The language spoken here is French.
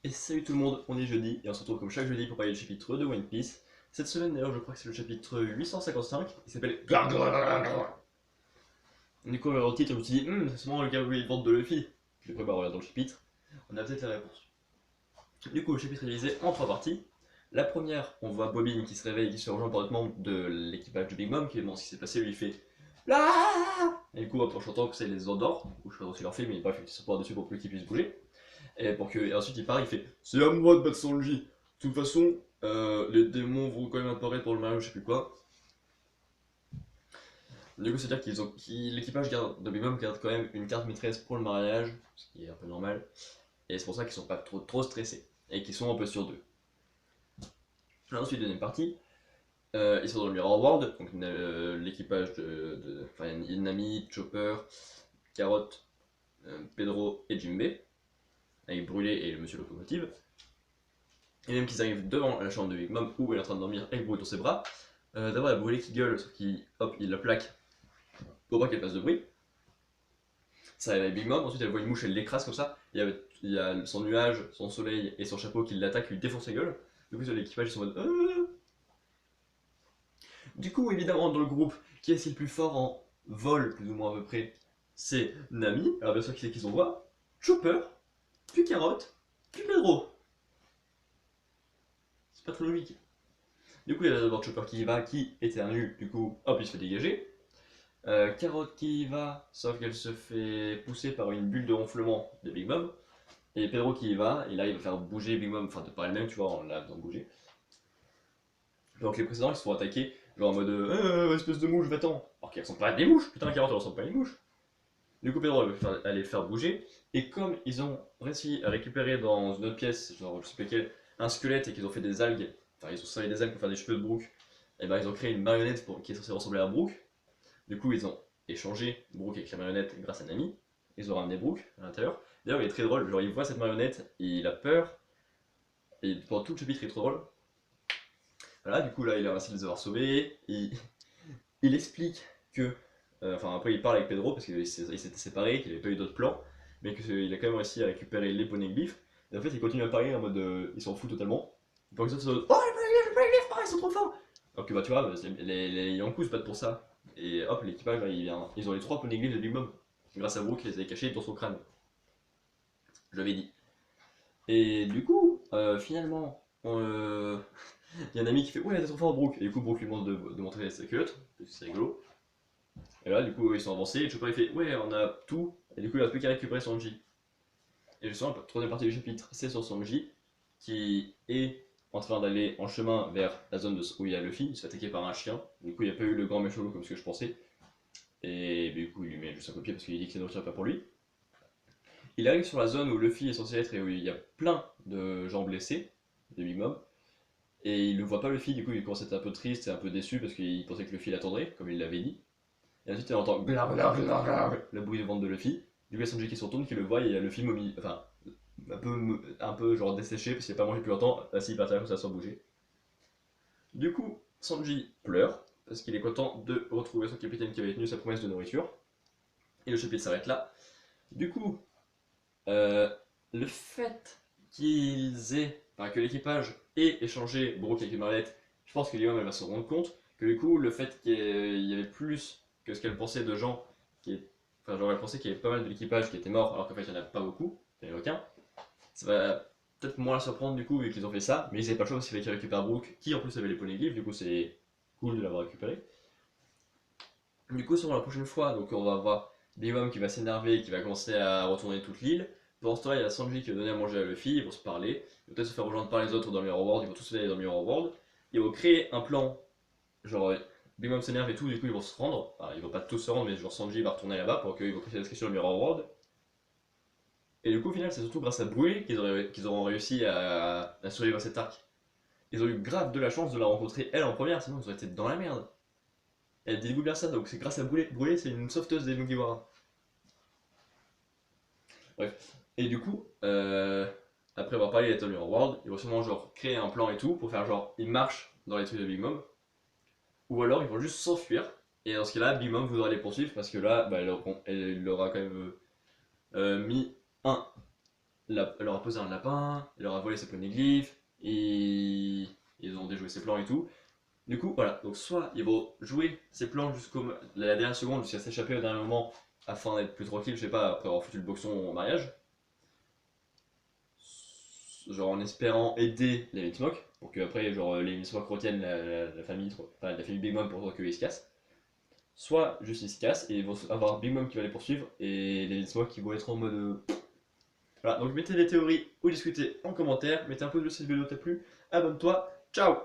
Et salut tout le monde, on est jeudi et on se retrouve comme chaque jeudi pour parler du chapitre de One Piece. Cette semaine d'ailleurs je crois que c'est le chapitre 855, il s'appelle Gargara. Du coup au titre je me suis dit, c'est sûrement le Gargouille vente de Luffy. Je vais préparer dans le chapitre, on a peut-être la réponse. Du coup le chapitre est divisé en trois parties. La première, on voit Bobine qui se réveille, qui se fait rejoindre par d'autres membres de l'équipage de Big Mom, qui demande ce qui s'est passé, lui il fait là. Et du coup en chantant que c'est les endort, ou je sais pas si leur fait, mais bref il se porte dessus pour plus qu'ils puissent bouger. Et ensuite il part, il fait c'est à moi de battre Sanji. De toute façon, les démons vont quand même apparaître pour le mariage, je sais plus quoi. Du coup, c'est-à-dire l'équipage de Big Mom garde quand même une carte maîtresse pour le mariage, ce qui est un peu normal. Et c'est pour ça qu'ils sont pas trop stressés et qu'ils sont un peu sur d'eux. Ensuite, deuxième partie, ils sont dans le Mirror World, donc l'équipage enfin, Nami, Chopper, Carotte, Pedro et Jinbei, avec Brûlé et le Monsieur Locomotive. Et même qu'ils arrivent devant la chambre de Big Mom où elle est en train de dormir avec Brûlé dans ses bras. D'abord, il y a Brûlé qui gueule, sauf qu'il la plaque pour pas qu'elle fasse de bruit. Ça réveille Big Mom, ensuite elle voit une mouche, elle l'écrase comme ça. Il y a son nuage, son soleil et son chapeau qui l'attaquent, lui défoncent la gueule. Du coup, l'équipage ils sont en mode. Du coup, évidemment, dans le groupe, qui est le plus fort en vol, plus ou moins à peu près, c'est Nami. Alors, bien sûr, qui c'est qu'ils envoient Chopper, puis Carotte, puis Pedro. C'est pas très logique. Du coup, il y a d'abord Chopper qui y va, qui éternue, du coup, hop, il se fait dégager. Carotte qui y va, sauf qu'elle se fait pousser par une bulle de ronflement de Big Mom. Et Pedro qui y va, et là il va faire bouger Big Mom, enfin de par elle-même, tu vois, en la faisant bouger. Donc les précédents ils se font attaquer, genre en mode espèce de mouche, va-t'en. Alors qu'elles ressemblent pas à des mouches, putain, Carotte elle ressemble pas à une mouche. Du coup, Pedro elle les faire bouger, et comme ils ont réussi à récupérer dans une autre pièce, genre je sais pas quelle, un squelette et qu'ils ont fait des algues, enfin ils ont servi des algues pour faire des cheveux de Brook, et ben ils ont créé une marionnette qui est censée ressembler à Brook. Du coup, ils ont échangé Brook avec la marionnette grâce à Nami. Ils ont ramené Brook à l'intérieur. D'ailleurs, il est très drôle. Genre, il voit cette marionnette, il a peur. Et pendant tout le chapitre, il est trop drôle. Voilà, du coup, là, il a réussi de les avoir sauvés. Il explique que. Enfin, après, il parle avec Pedro parce qu'il s'était séparé, qu'il n'avait pas eu d'autres plans. Mais qu'il a quand même réussi à récupérer les poneglyphes. Et en fait, il continue à parler en mode. Il s'en fout totalement. Par exemple, c'est en mode, oh, les poneglyphes, ils sont trop forts. Alors que, bah, tu vois, les Yonkou se battent pour ça. Et hop, l'équipage, là, ils ont les trois poneglyphes de Big Mom. Grâce à Brook, il les avait cachés dans son crâne. Je l'avais dit. Et du coup, finalement, il y a un ami qui fait ouais, t'es trop fort, Brook. Et du coup, Brook lui demande de montrer sa culotte, parce que c'est rigolo. Et là, du coup, ils sont avancés. Et Chopper il fait ouais, on a tout. Et du coup, il reste plus qu'à récupérer Sanji. Et justement, la troisième partie du chapitre, c'est sur Sanji, qui est en train d'aller en chemin vers la zone où il y a Luffy. Il se fait attaquer par un chien. Du coup, il n'y a pas eu le grand méchant loup comme ce que je pensais. Et du coup, il lui met juste un coup de pied parce qu'il dit que c'est nourriture pas pour lui. Il arrive sur la zone où Luffy est censé être et où il y a plein de gens blessés, de Big Mom, et il ne voit pas Luffy, du coup il commence à être un peu triste et un peu déçu parce qu'il pensait que Luffy l'attendrait, comme il l'avait dit. Et ensuite il entend le bruit de ventre de Luffy. Du coup il y a Sanji qui se retourne, qui le voit et il y a Luffy enfin un peu genre desséché parce qu'il n'a pas mangé depuis longtemps, assis par terre comme ça sans bouger. Du coup Sanji pleure parce qu'il est content de retrouver son capitaine qui avait tenu sa promesse de nourriture. Et le chapitre s'arrête là. Du coup, Euh, le fait que l'équipage ait échangé Brook avec les marionnettes, je pense que Guillaume elle va se rendre compte que du coup le fait qu'il y avait plus que ce qu'elle pensait de gens enfin genre elle pensait qu'il y avait pas mal de l'équipage qui était mort alors qu'en fait il n'y en a pas beaucoup, il n'y en a aucun. Ça va peut-être moins la surprendre du coup vu qu'ils ont fait ça, mais ils n'avaient pas le choix parce qu'il fallait qu'ils récupèrent Brook qui en plus avait les poneglyphes, du coup c'est cool de l'avoir récupéré. Du coup sur la prochaine fois donc on va voir Big Mom qui va s'énerver et qui va commencer à retourner toute l'île. Pendant ce temps-là, il y a Sanji qui va donner à manger à Luffy, ils vont se parler, ils vont peut-être se faire rejoindre par les autres dans le Mirror World, ils vont tous aller dans le Mirror World, ils vont créer un plan, genre Big Mom s'énerve et tout, du coup ils vont se rendre, enfin ils vont pas tous se rendre, mais genre Sanji va retourner là-bas pour qu'ils vont créer la sur le Mirror World. Et du coup au final c'est surtout grâce à Brûlé qu'ils auront réussi à survivre à cet arc. Ils ont eu grave de la chance de la rencontrer elle en première, sinon ils auraient été dans la merde. Elle dégoûte ça, donc c'est grâce à Brûlé. Brûlé c'est une sauveteuse des Mugiwara. Bref. Et du coup, après avoir parlé des Tony World, ils vont sûrement genre créer un plan et tout pour faire genre ils marchent dans les trucs de Big Mom. Ou alors ils vont juste s'enfuir. Et dans ce cas-là, Big Mom voudra les poursuivre parce que là, bah, elle leur aura quand même mis un. elle leur a posé un lapin, elle leur a volé ses poneglyphes, et ils ont déjoué ses plans et tout. Du coup, voilà, donc soit ils vont jouer ses plans jusqu'au la dernière seconde, jusqu'à s'échapper au dernier moment, afin d'être plus tranquille, je sais pas, après avoir foutu le boxon au mariage, genre en espérant aider les Smoke, pour que après genre les Smoke retiennent la famille, enfin, la famille Big Mom pour qu'ils se cassent. Soit juste ils se cassent et ils vont avoir Big Mom qui va les poursuivre et les Smoke qui vont être en mode. Voilà, donc mettez des théories ou discutez en commentaire, mettez un pouce bleu si cette vidéo t'a plu, abonne-toi, ciao.